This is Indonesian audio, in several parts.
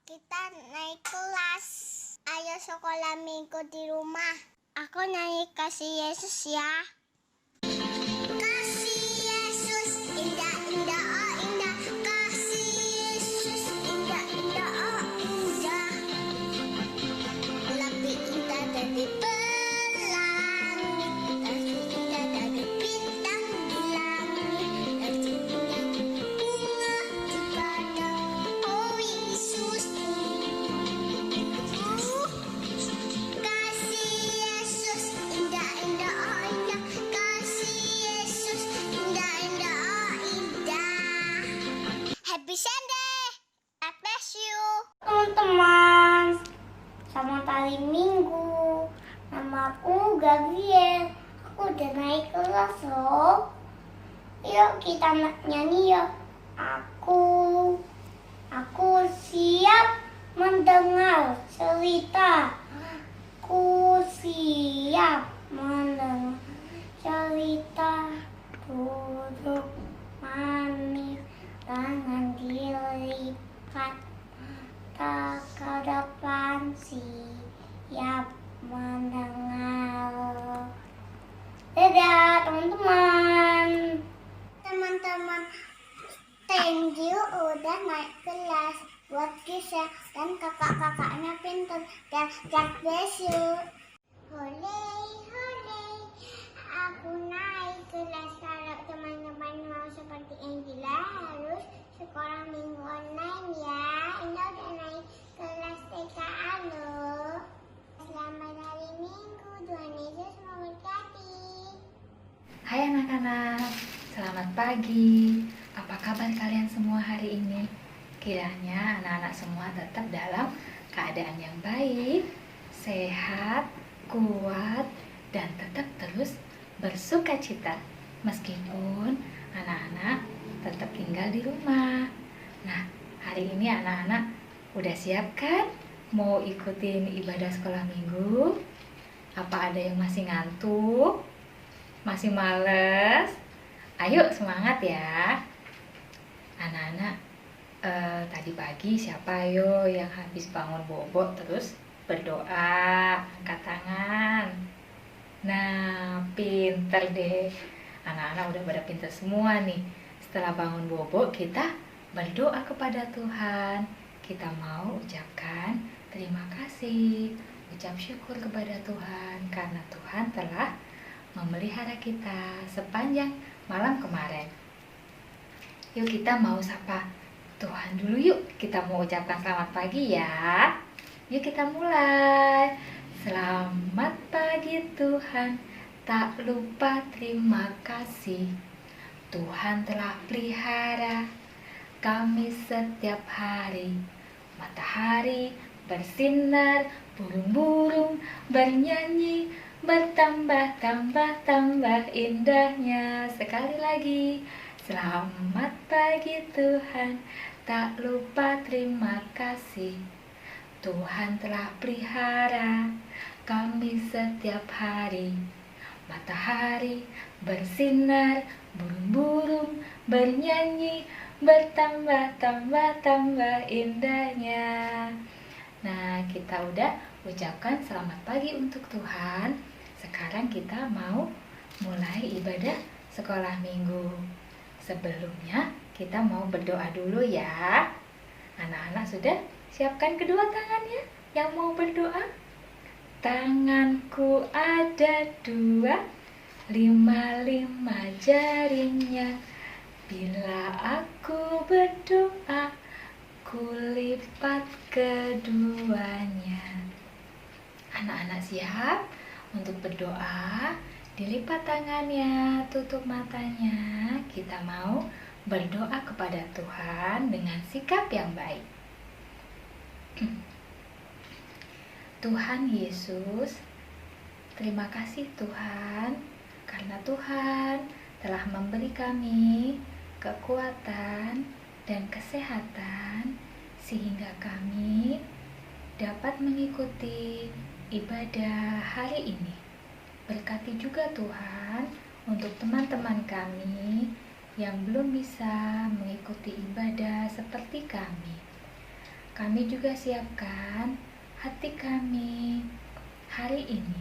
Kita naik kelas. Ayo sekolah minggu di rumah. Aku nyanyi kasih Yesus ya. Kasih Yesus indah indah oh indah. Kasih Yesus indah indah oh indah. Lebih indah dari pelangi. Lebih indah dari bintang di langit. Lebih indah bunga di padang. Oh Yesus. Kasih Yesus indah indah oh indah. Kasih Yesus indah indah oh indah. Happy Sunday. God bless you. Teman-teman, selamat hari Minggu. Nama aku Gabriel. Aku udah naik kelas loh. Yuk kita nyanyi yuk. Aku siap mendengar cerita. Aku siap mendengar cerita. Duduk manis tangan dilipat. Tak ke depan siap mendengar. Dadah teman-teman. Teman-teman, thank you udah naik kelas. Buat Kisah dan kakak-kakaknya pintar. Dan God bless you. Hore, hore, aku naik kelas. Kalau teman-teman mau seperti Angela harus sekolah minggu online ya. Ini udah naik kelas TK loh. Selamat hari Minggu, Tuhan Yesus memberkati. Hai anak-anak, selamat pagi. Apa kabar kalian semua hari ini? Kiranya anak-anak semua tetap dalam keadaan yang baik, sehat, kuat, dan tetap terus bersuka cita. Meskipun anak-anak tetap tinggal di rumah. Nah, hari ini anak-anak udah siap kan? Mau ikutin ibadah sekolah minggu? Apa ada yang masih ngantuk? Masih males? Ayo semangat ya. Anak-anak, tadi pagi siapa yo yang habis bangun bobo terus berdoa, angkat tangan? Nah, pinter deh. Anak-anak udah pada pinter semua nih. Setelah bangun bobo, kita berdoa kepada Tuhan. Kita mau ucapkan terima kasih, ucap syukur kepada Tuhan karena Tuhan telah memelihara kita sepanjang malam kemarin. Yuk kita mau sapa Tuhan dulu yuk. Kita mau ucapkan selamat pagi ya. Yuk kita mulai. Selamat pagi Tuhan, tak lupa terima kasih. Tuhan telah pelihara kami setiap hari. Matahari bersinar, burung-burung bernyanyi, bertambah indahnya. Sekali lagi, selamat pagi Tuhan, tak lupa terima kasih. Tuhan telah pelihara kami setiap hari. Matahari bersinar, burung-burung bernyanyi, bertambah indahnya. Nah, kita udah ucapkan selamat pagi untuk Tuhan. Sekarang kita mau mulai ibadah sekolah minggu. Sebelumnya kita mau berdoa dulu ya. Anak-anak sudah siapkan kedua tangannya yang mau berdoa? Tanganku ada 2, 5 jarinya. Bila aku berdoa, kulipat keduanya. Anak-anak siap untuk berdoa? Dilipat tangannya, tutup matanya. Kita mau berdoa kepada Tuhan dengan sikap yang baik. Tuhan Yesus, terima kasih Tuhan, karena Tuhan telah memberi kami kekuatan dan kesehatan sehingga kami dapat mengikuti ibadah hari ini. Berkati juga Tuhan untuk teman-teman kami yang belum bisa mengikuti ibadah seperti kami. kami juga siapkan hati kami hari ini.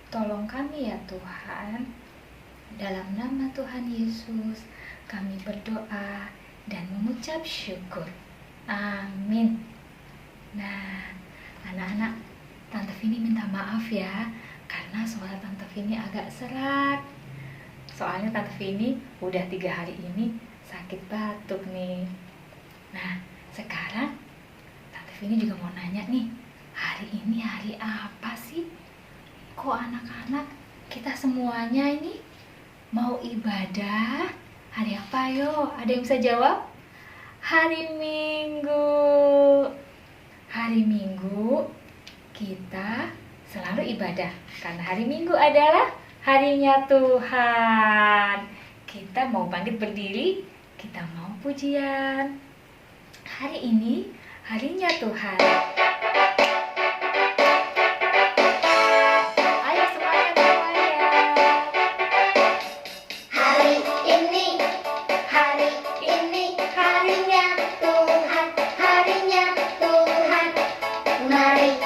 Tolong kami ya Tuhan. Dalam nama Tuhan Yesus, kami berdoa dan mengucap syukur. Amin. Nah, anak-anak, Tante Vini minta maaf ya, karena suara Tante Vini agak serak. Soalnya Tante Vini udah 3 hari ini sakit batuk nih. Nah, sekarang Tante Vini juga mau nanya nih, hari ini hari apa sih? Kok anak-anak kita semuanya ini mau ibadah? Hari apa yo? Ada yang bisa jawab? Hari Minggu. Hari Minggu kita selalu ibadah karena hari Minggu adalah harinya Tuhan. Kita mau bangkit berdiri, kita mau pujian. Hari ini harinya Tuhan. Ayo semuanya bergoyang. Hari ini harinya Tuhan, harinya Tuhan. Mari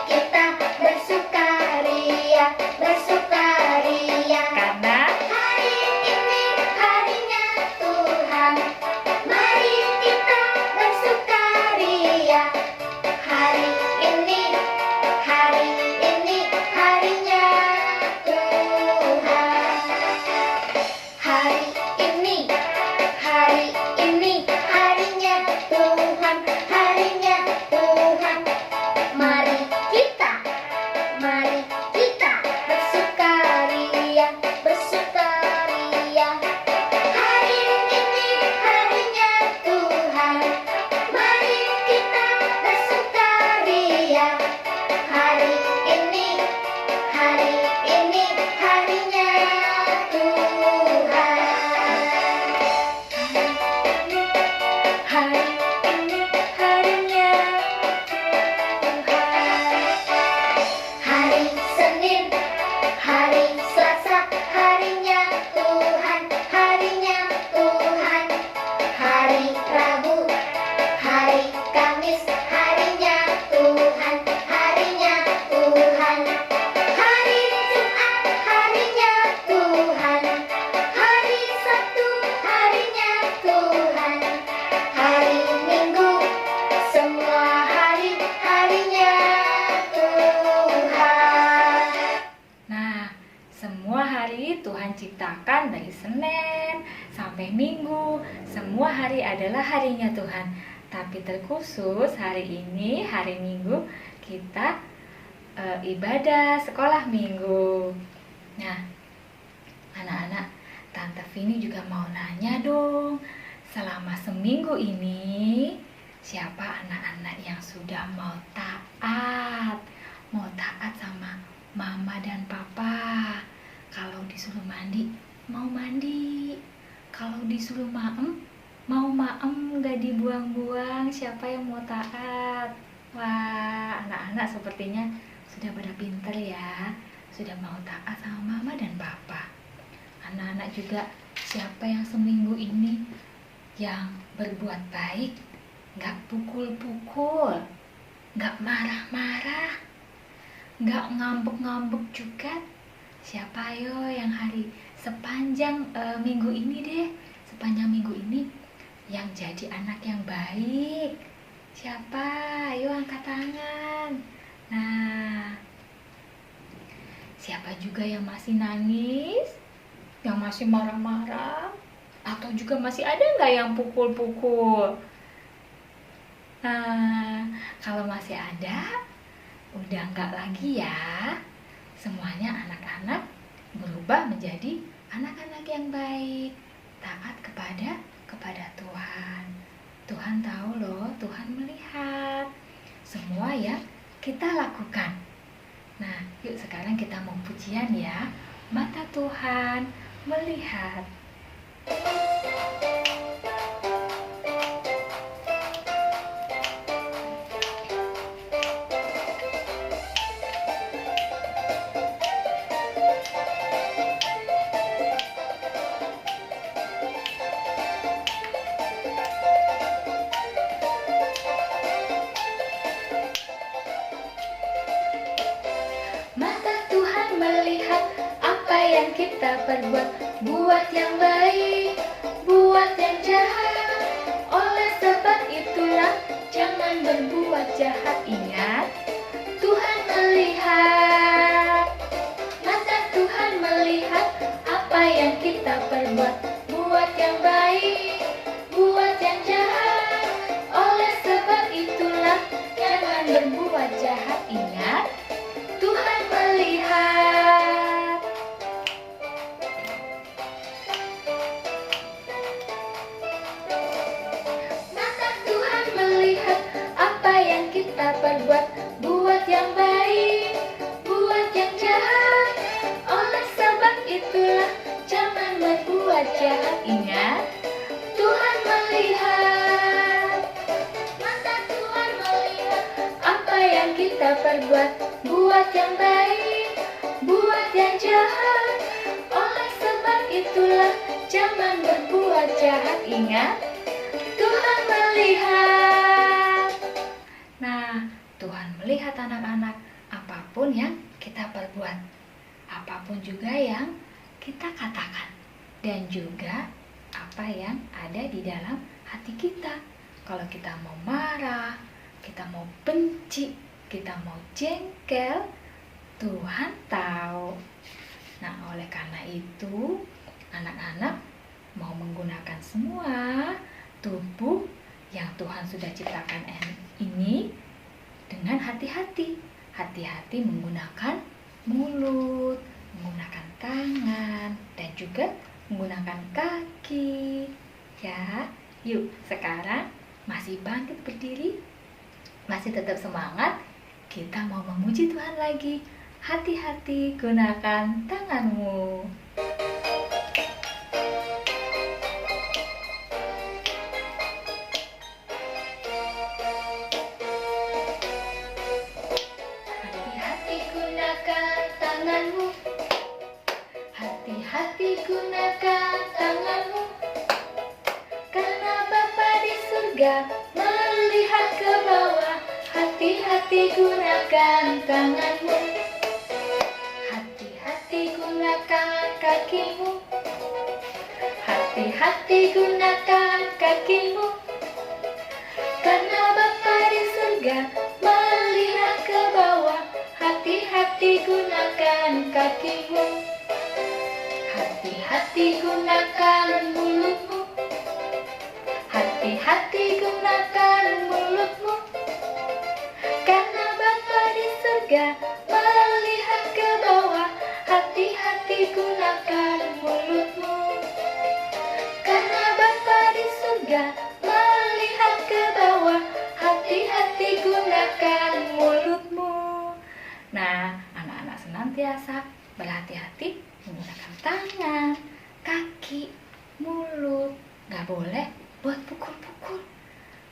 kita bersukaria. Karena Hari ini harinya Tuhan. Mari kita bersukaria. Hari ini harinya Tuhan. Hari ini harinya Tuhan, harinya Tuhan. Mari kita bersukaria. Hari ini harinya Tuhan. Mari kita bersukaria. Hari ini harinya Tuhan. hari ini harinya Tuhan. Hari Senin, hari Selasa, harinya Tuhan, harinya Tuhan. Hari Rabu, hari Kamis, harinya Tuhan, harinya Tuhan. Hari Jumat, harinya Tuhan. Hari Sabtu, harinya Tuhan. Hari Minggu, semua harinya Tuhan. Nah, semua hari Tuhan ciptakan dari Senin sampai Minggu. Semua hari adalah harinya Tuhan. Tapi terkhusus hari ini, hari Minggu, kita ibadah sekolah Minggu. Nah, anak-anak, Tante Vini juga mau nanya dong. Selama seminggu ini, siapa anak-anak yang sudah mau taat? Mau taat sama Mama dan Papa. Kalau disuruh mandi, mau mandi. Kalau disuruh maem, mau maem, gak dibuang-buang. Siapa yang mau taat? Wah, anak-anak sepertinya sudah pada pinter ya. Sudah mau taat sama Mama dan Papa. Anak-anak juga, siapa yang seminggu ini yang berbuat baik, gak pukul-pukul, gak marah-marah, gak ngambek-ngambek juga? Siapa ayo yang hari sepanjang minggu ini deh, sepanjang minggu ini yang jadi anak yang baik? Siapa? Ayo angkat tangan. Nah, siapa juga yang masih nangis, yang masih marah-marah, atau juga masih ada nggak yang pukul-pukul? Nah, kalau masih ada, udah nggak lagi ya. Semuanya anak-anak berubah menjadi anak-anak yang baik, taat kepada Tuhan. Tuhan tahu loh, Tuhan melihat semua yang kita lakukan. Nah, yuk sekarang kita mau pujian ya. Mata Tuhan melihat. kita perbuat, buat yang baik, buat yang jahat. Oleh sebab itulah jangan berbuat jahat. Ingat, Tuhan melihat. Mata Tuhan melihat apa yang kita perbuat, buat yang baik, buat yang jahat. Oleh sebab itulah jangan berbuat jahat. Ingat, Tuhan melihat. Mata Tuhan melihat apa yang kita perbuat, buat yang baik, buat yang jahat. Oleh sebab itulah jangan berbuat jahat. Ingat, Tuhan melihat. Mata Tuhan melihat apa yang kita perbuat, buat yang baik, buat yang jahat. Oleh sebab itulah jangan berbuat jahat. Ingat, Tuhan melihat. Nah, Tuhan melihat anak-anak apapun yang kita perbuat, apapun juga yang kita katakan, dan juga apa yang ada di dalam hati kita. Kalau kita mau marah, kita mau benci, kita mau jengkel, Tuhan tahu. Nah, oleh karena itu, anak-anak mau menggunakan semua tubuh yang Tuhan sudah ciptakan ini dengan hati-hati. Hati-hati menggunakan mulut, menggunakan tangan, dan juga menggunakan kaki. Ya, yuk sekarang masih bangkit berdiri, masih tetap semangat. Kita mau memuji Tuhan lagi. Hati-hati gunakan tanganmu. Hati-hati gunakan tanganmu. Hati-hati gunakan tanganmu. Karena Bapa di surga melihat ke bawah. Hati-hati gunakan tanganmu. Hati-hati gunakan kakimu. Hati-hati gunakan kakimu. Karena Bapa di surga melihat ke bawah. Hati-hati gunakan kakimu. Hati-hati gunakan mulutmu. Hati-hati gunakan mulutmu. Karena Bapa di surga melihat ke bawah. Hati-hati gunakan mulutmu. Karena Bapa di surga melihat ke bawah. Hati-hati gunakan mulutmu. Nah, anak-anak senantiasa berhati-hati menggunakan tangan, kaki, mulut. Gak boleh buat pukul-pukul,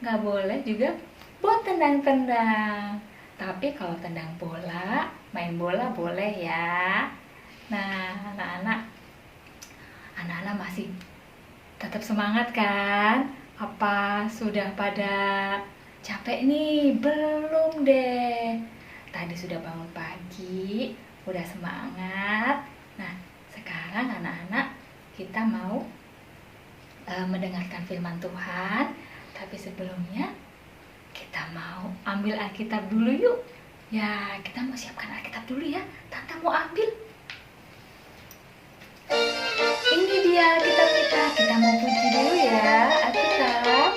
gak boleh juga buat tendang-tendang. Tapi kalau tendang bola, main bola boleh ya. Nah, anak-anak masih tetap semangat kan? Apa sudah pada capek nih? Belum deh. Tadi sudah bangun pagi, udah semangat. Nah, sekarang anak-anak kita mau mendengarkan firman Tuhan. Tapi sebelumnya kita mau ambil Alkitab dulu yuk. Ya, kita mau siapkan Alkitab dulu ya. Tante mau ambil. Ini dia Alkitab kita. Kita mau puji dulu ya Alkitab.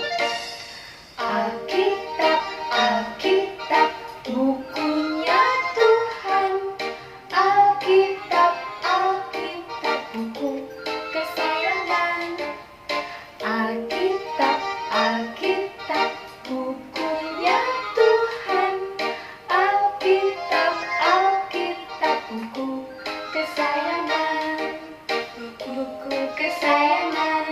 Alkitab, Alkitab, bukunya Tuhan. Alkitab, Alkitab, buku kesayangan. Alkitab, Alkitab, bukunya Tuhan. Alkitab, Alkitab, buku kesayangan. Buku kesayangan.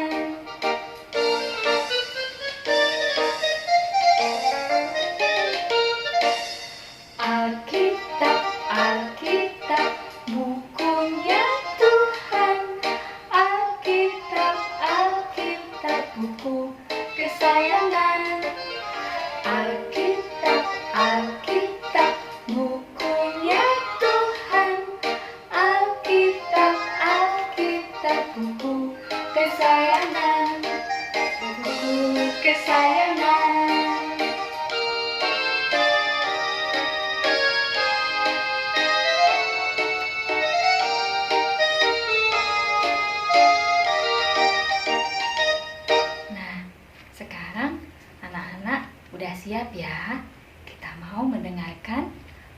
Sudah siap ya? Kita mau mendengarkan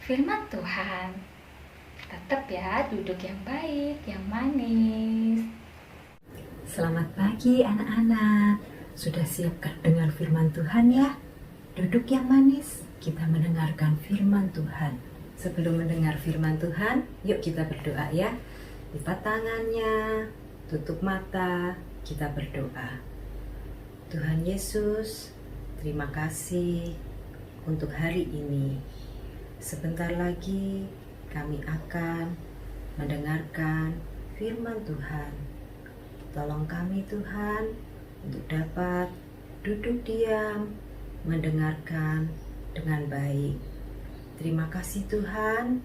firman Tuhan. Tetap ya, duduk yang baik, yang manis. Selamat pagi anak-anak. Sudah siapkah dengar firman Tuhan ya? Duduk yang manis, kita mendengarkan firman Tuhan. Sebelum mendengar firman Tuhan, yuk kita berdoa ya. Lipat tangannya, tutup mata, kita berdoa. Tuhan Yesus, terima kasih untuk hari ini. Sebentar lagi kami akan mendengarkan firman Tuhan. Tolong kami Tuhan untuk dapat duduk diam, mendengarkan dengan baik. Terima kasih Tuhan.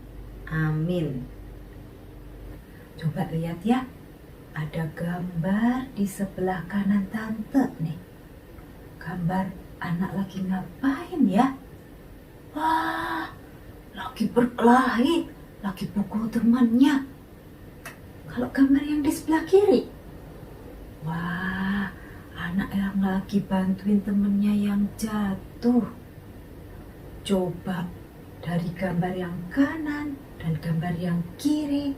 Amin. Coba lihat ya, ada gambar di sebelah kanan tante nih. Gambar anak lagi ngapain ya? Wah, lagi berkelahi, lagi pukul temannya. Kalau gambar yang di sebelah kiri, wah, anak yang lagi bantuin temennya yang jatuh. Coba dari gambar yang kanan dan gambar yang kiri,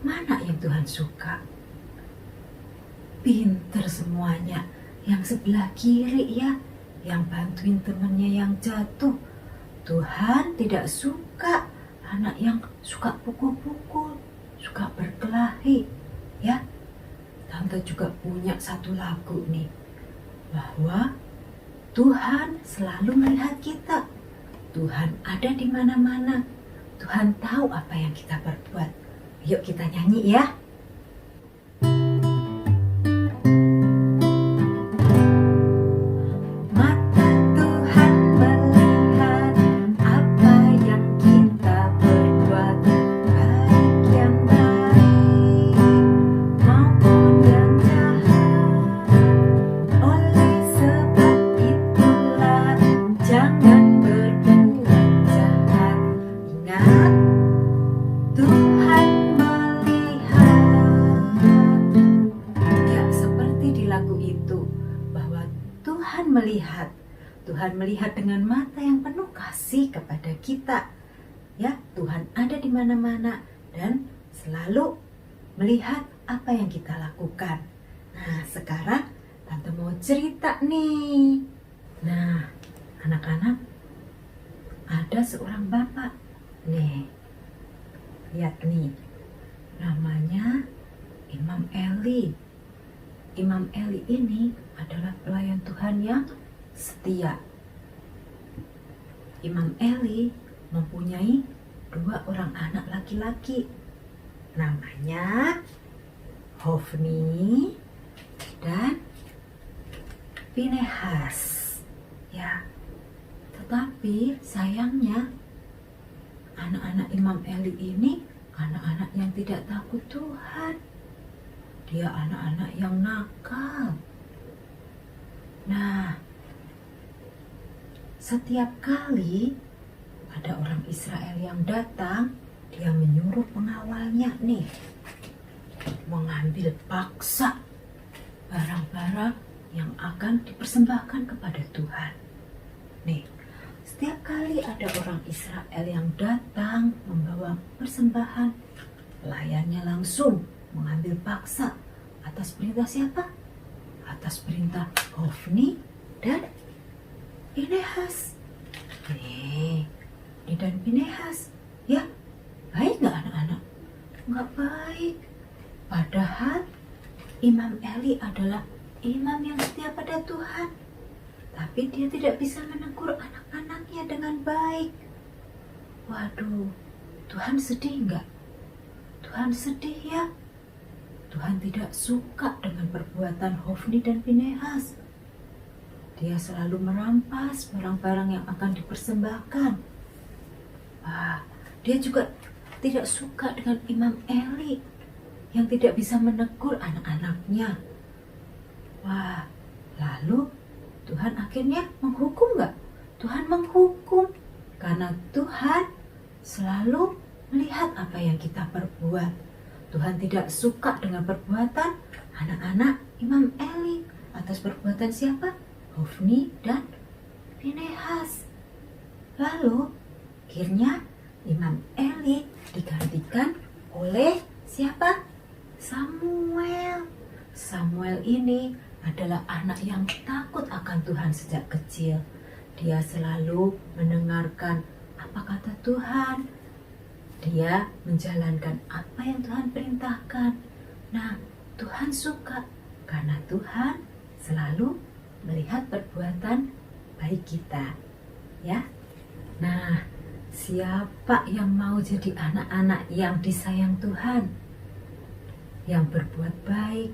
mana yang Tuhan suka? Pinter semuanya. Yang sebelah kiri ya, yang bantuin temennya yang jatuh. Tuhan tidak suka anak yang suka pukul-pukul, suka berkelahi ya. Tante juga punya satu lagu nih, bahwa Tuhan selalu melihat kita. Tuhan ada di mana-mana. Tuhan tahu apa yang kita perbuat. Yuk kita nyanyi ya. Mata Tuhan melihat apa yang kita perbuat, baik yang baik maupun yang jahat. Oleh sebab itulah jangan berbuat jahat. Ingat, Tuhan melihat. Ya, seperti di lagu itu, bahwa Tuhan melihat. Tuhan melihat dengan mata yang penuh kasih kepada kita. Ya, Tuhan ada di mana-mana dan selalu melihat apa yang kita lakukan. Nah, sekarang Tante mau cerita nih. Nah, anak-anak, ada seorang bapak. Nih, lihat nih, namanya Imam Eli. Imam Eli ini adalah pelayan Tuhan yang setia. Imam Eli mempunyai 2 orang anak laki-laki. Namanya Hofni dan Pinehas. Ya, tetapi sayangnya anak-anak Imam Eli ini anak-anak yang tidak takut Tuhan. Dia anak-anak yang nakal. Nah, setiap kali ada orang Israel yang datang, dia menyuruh pengawalnya nih mengambil paksa barang-barang yang akan dipersembahkan kepada Tuhan. Nih, setiap kali ada orang Israel yang datang membawa persembahan, pelayannya langsung mengambil paksa. Atas perintah siapa? Atas perintah Hofni dan Pinehas. Nih, ini dan Pinehas. Ya, baik nggak anak-anak? Nggak baik. Padahal Imam Eli adalah imam yang setia pada Tuhan. Tapi dia tidak bisa menegur anak-anaknya dengan baik. Waduh, Tuhan sedih nggak? Tuhan sedih ya. Tuhan tidak suka dengan perbuatan Hofni dan Pinehas. Dia selalu merampas barang-barang yang akan dipersembahkan. Wah, dia juga tidak suka dengan Imam Eli yang tidak bisa menegur anak-anaknya. Wah, lalu Tuhan akhirnya menghukum nggak? Tuhan menghukum karena Tuhan selalu melihat apa yang kita perbuat. Tuhan tidak suka dengan perbuatan anak-anak Imam Eli. Atas perbuatan siapa? Hofni dan Finehas. Lalu akhirnya Imam Eli digantikan oleh siapa? Samuel. Samuel ini adalah anak yang takut akan Tuhan sejak kecil. Dia selalu mendengarkan apa kata Tuhan. Dia menjalankan apa yang Tuhan perintahkan. Nah, Tuhan suka karena Tuhan selalu melihat perbuatan baik kita. Ya. Nah, siapa yang mau jadi anak-anak yang disayang Tuhan? Yang berbuat baik,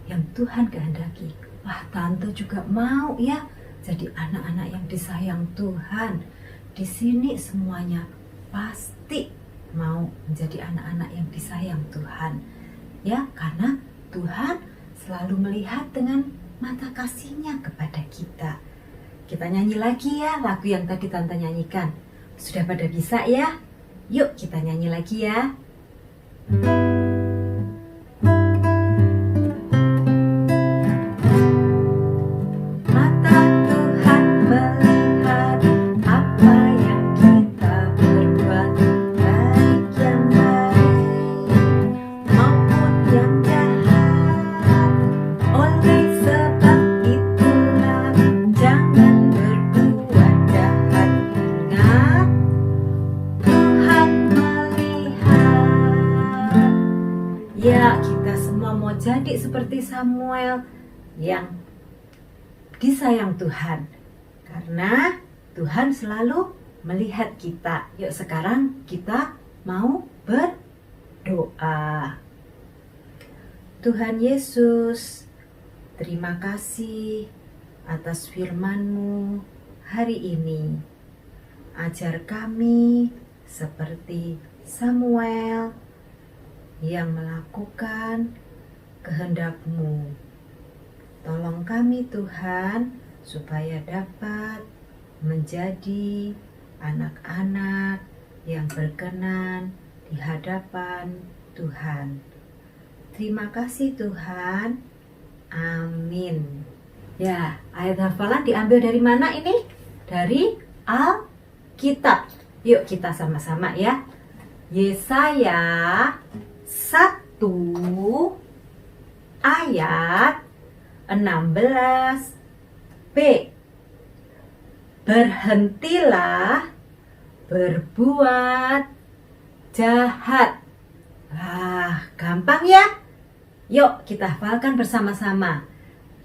yang Tuhan kehendaki. Wah, tante juga mau ya jadi anak-anak yang disayang Tuhan. Di sini semuanya pasti mau menjadi anak-anak yang disayang Tuhan. Ya, karena Tuhan selalu melihat dengan mata kasih-Nya kepada kita. Kita nyanyi lagi ya lagu yang tadi tante nyanyikan. Sudah pada bisa ya? Yuk kita nyanyi lagi ya. Ya, kita semua mau jadi seperti Samuel yang disayang Tuhan. Karena Tuhan selalu melihat kita. Yuk sekarang kita mau berdoa. Tuhan Yesus, terima kasih atas firman-Mu hari ini. Ajar kami seperti Samuel yang melakukan kehendak-Mu. Tolong kami Tuhan, supaya dapat menjadi anak-anak yang berkenan di hadapan Tuhan. Terima kasih Tuhan. Amin. Ya, ayat hafalan diambil dari mana ini? Dari Alkitab. Yuk kita sama-sama ya. Yesaya 1 ayat 16b. Berhentilah berbuat jahat. Gampang ya? Yuk kita hafalkan bersama-sama.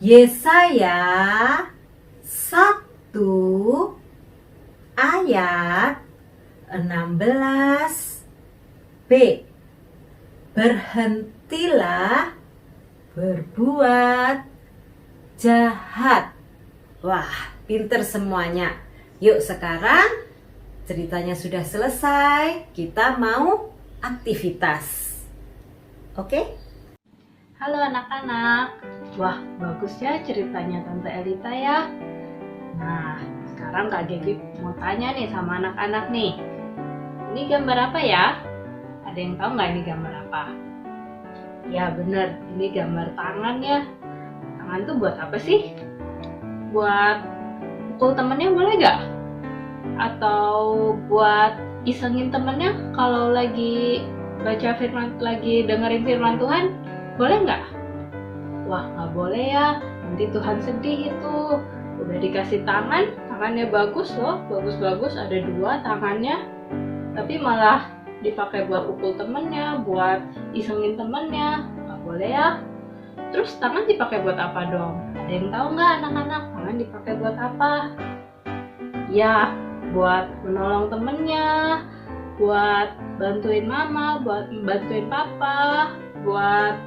Yesaya 1 ayat 16b. Berhentilah berbuat jahat. Wah, pinter semuanya. Yuk sekarang ceritanya sudah selesai. Kita mau aktivitas. Oke? Halo anak-anak. Wah, bagus ya ceritanya Tante Elita ya. Nah, sekarang Kak Gaby mau tanya nih sama anak-anak nih. Ini gambar apa ya? Ada yang tahu nggak ini gambar apa? Ya bener, ini gambar tangan ya. Tangan tuh buat apa sih? Buat pukul temennya boleh nggak? Atau buat isengin temennya kalau lagi baca firman, lagi dengerin firman Tuhan, boleh nggak? Wah, nggak boleh ya, nanti Tuhan sedih itu. Udah dikasih tangan, tangannya bagus loh, bagus-bagus, ada 2 tangannya, tapi malah dipakai buat pukul temennya, buat isengin temennya, nggak boleh ya. Terus tangan dipakai buat apa dong? Ada yang tahu nggak anak-anak, tangan dipakai buat apa? Ya, buat menolong temennya, buat bantuin mama, buat bantuin papa, buat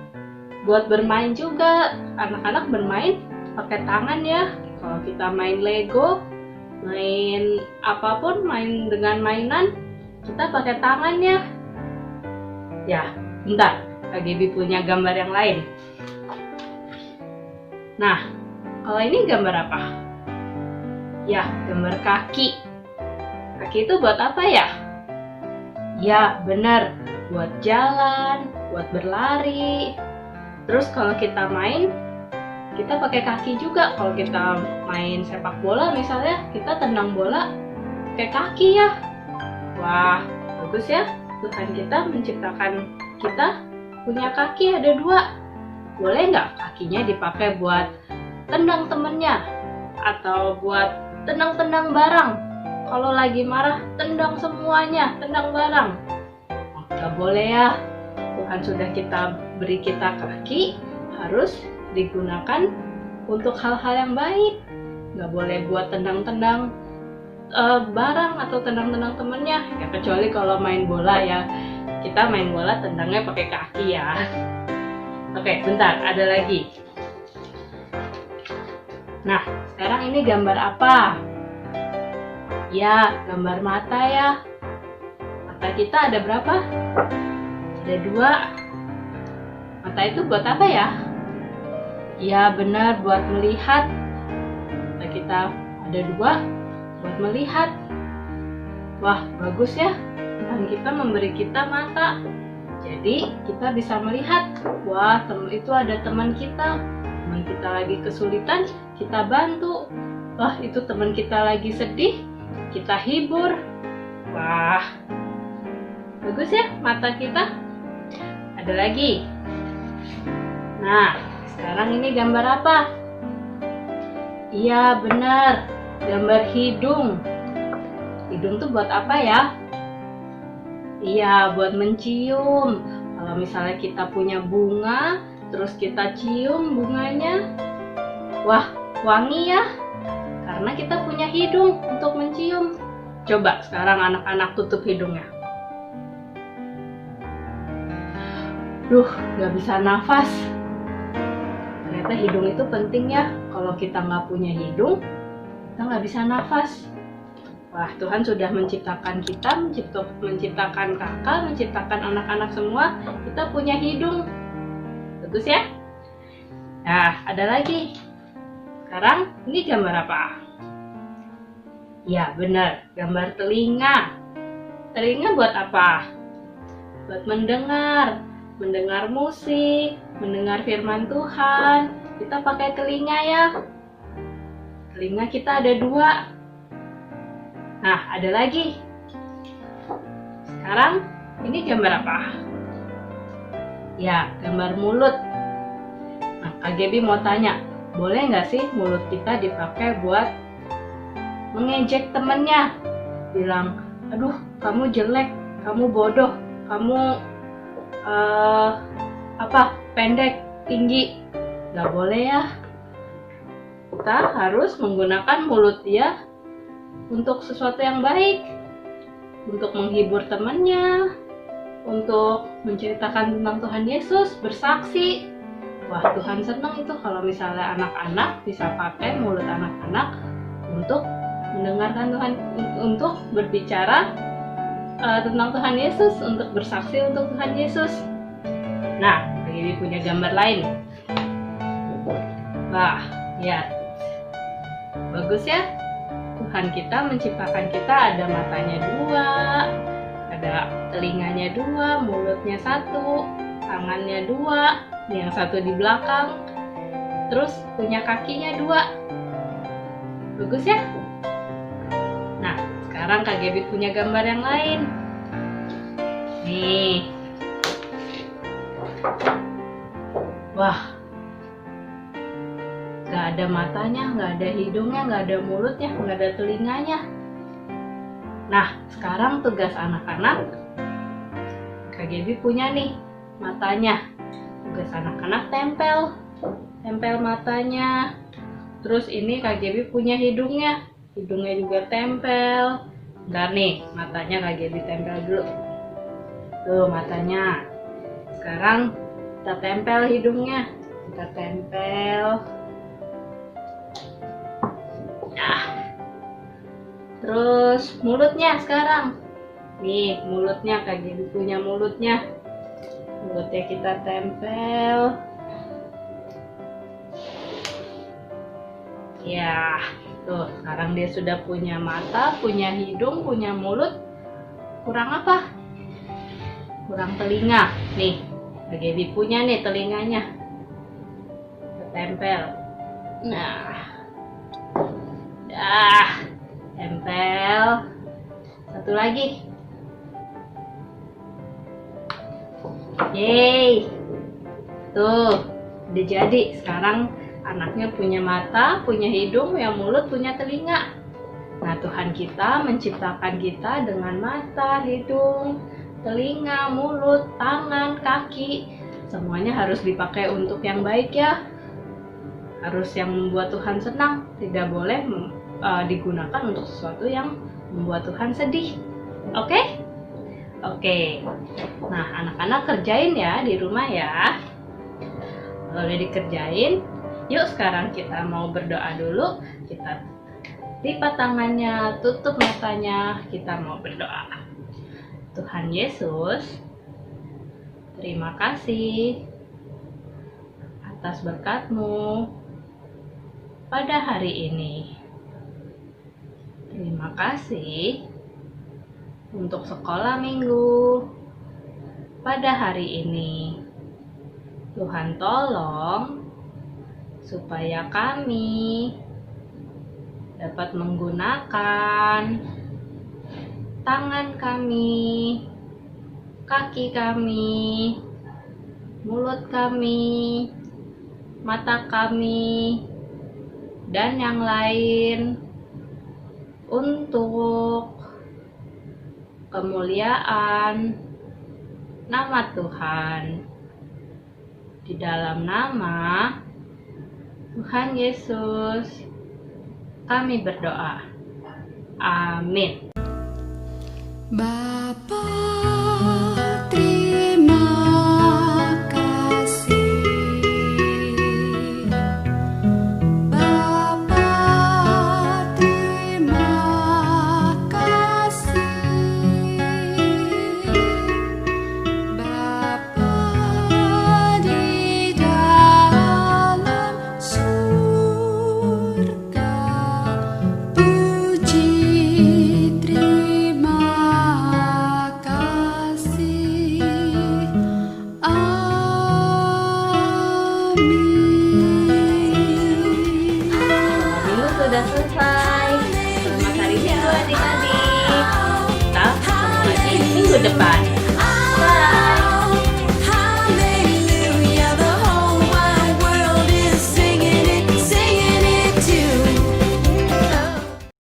bermain juga. Anak-anak bermain pakai tangan ya. Kalau kita main Lego, main apapun, main dengan mainan, kita pakai tangan ya. Ya, bentar, Kak Gaby punya gambar yang lain. Nah, kalau ini gambar apa? Ya, gambar kaki. Kaki itu buat apa ya? Ya, benar, buat jalan, buat berlari. Terus kalau kita main, kita pakai kaki juga. Kalau kita main sepak bola misalnya, kita tendang bola pakai kaki ya. Wah, bagus ya. Tuhan kita menciptakan kita punya kaki ada 2. Boleh nggak kakinya dipakai buat tendang temennya? Atau buat tendang-tendang barang? Kalau lagi marah, tendang semuanya, tendang barang. Nggak boleh ya. Tuhan sudah beri kita kaki, harus digunakan untuk hal-hal yang baik. Nggak boleh buat tendang-tendang barang atau tendang-tendang temennya. Ya kecuali kalau main bola ya, kita main bola tendangnya pakai kaki ya. Oke, bentar, ada lagi. Nah, sekarang ini gambar apa? Ya, gambar mata ya. Mata kita ada berapa? Ada 2. Mata itu buat apa ya? Ya, benar, buat melihat. Mata kita ada 2, buat melihat. Wah, bagus ya. Tuhan kita memberi kita mata. Jadi, kita bisa melihat. Wah, itu ada teman kita. Teman kita lagi kesulitan, kita bantu. Wah, itu teman kita lagi sedih, kita hibur. Wah, bagus ya mata kita. Ada lagi. Nah, sekarang ini gambar apa? Iya, benar. Gambar hidung. Hidung tuh buat apa ya? Iya, buat mencium. Kalau misalnya kita punya bunga, terus kita cium bunganya, wah, wangi ya. Karena kita punya hidung untuk mencium. Coba sekarang anak-anak tutup hidungnya. Gak bisa nafas. Ternyata hidung itu penting ya. Kalau kita nggak punya hidung, kita nggak bisa nafas. Wah, Tuhan sudah menciptakan kita, menciptakan kakak, menciptakan anak-anak semua. Kita punya hidung. Bagus ya? Nah, ada lagi. Sekarang ini gambar apa? Ya, benar. Gambar telinga. Telinga buat apa? Buat mendengar. Mendengar musik, mendengar firman Tuhan. Kita pakai telinga ya. Telinga kita ada 2. Nah, ada lagi. Sekarang ini gambar apa? Ya, gambar mulut. Nah, Kak Gaby mau tanya, boleh nggak sih mulut kita dipakai buat mengejek temennya? Bilang, aduh, kamu jelek, kamu bodoh, kamu pendek, tinggi. Nggak boleh ya. Kita harus menggunakan mulut dia untuk sesuatu yang baik, untuk menghibur temannya, untuk menceritakan tentang Tuhan Yesus, bersaksi. Wah, Tuhan senang itu kalau misalnya anak-anak bisa pakai mulut anak-anak untuk mendengarkan Tuhan, untuk berbicara tentang Tuhan Yesus, untuk bersaksi untuk Tuhan Yesus. Nah, ini punya gambar lain. Wah, ya, bagus ya. Tuhan kita menciptakan kita ada matanya 2, ada telinganya 2, mulutnya 1, tangannya 2, yang 1 di belakang, terus punya kakinya 2. Bagus ya? Nah, sekarang Kak Gaby punya gambar yang lain. Nih. Wah, gak ada matanya, gak ada hidungnya, gak ada mulutnya, gak ada telinganya. Nah, sekarang tugas anak-anak, Kak Gaby punya nih matanya. Tugas anak-anak tempel matanya. Terus ini Kak Gaby punya hidungnya juga tempel. Bentar nih, matanya Kak Gaby tempel dulu. Tuh matanya. Sekarang kita tempel hidungnya. Kita tempel. Nah. Terus mulutnya sekarang. Nih, mulutnya Kak Gaby punya mulutnya. Mulutnya kita tempel. Ya, tuh sekarang dia sudah punya mata, punya hidung, punya mulut. Kurang apa? Kurang telinga. Nih, Kak Gaby punya nih telinganya. Kita tempel. Nah, dah, tempel. Satu lagi. Yeay. Tuh, udah jadi. Sekarang anaknya punya mata, punya hidung, punya mulut, punya telinga. Nah, Tuhan kita menciptakan kita dengan mata, hidung, telinga, mulut, tangan, kaki. Semuanya harus dipakai untuk yang baik ya. Harus yang membuat Tuhan senang. Tidak boleh digunakan untuk sesuatu yang membuat Tuhan sedih. Oke? Oke. Nah, anak-anak kerjain ya di rumah ya. Kalau udah dikerjain, yuk sekarang kita mau berdoa dulu. Kita lipat tangannya, tutup matanya, kita mau berdoa. Tuhan Yesus, terima kasih atas berkat-Mu pada hari ini. Terima kasih untuk sekolah minggu pada hari ini. Tuhan tolong supaya kami dapat menggunakan tangan kami, kaki kami, mulut kami, mata kami, dan yang lain untuk kemuliaan nama Tuhan. Di dalam nama Tuhan Yesus kami berdoa. Amin. Bapa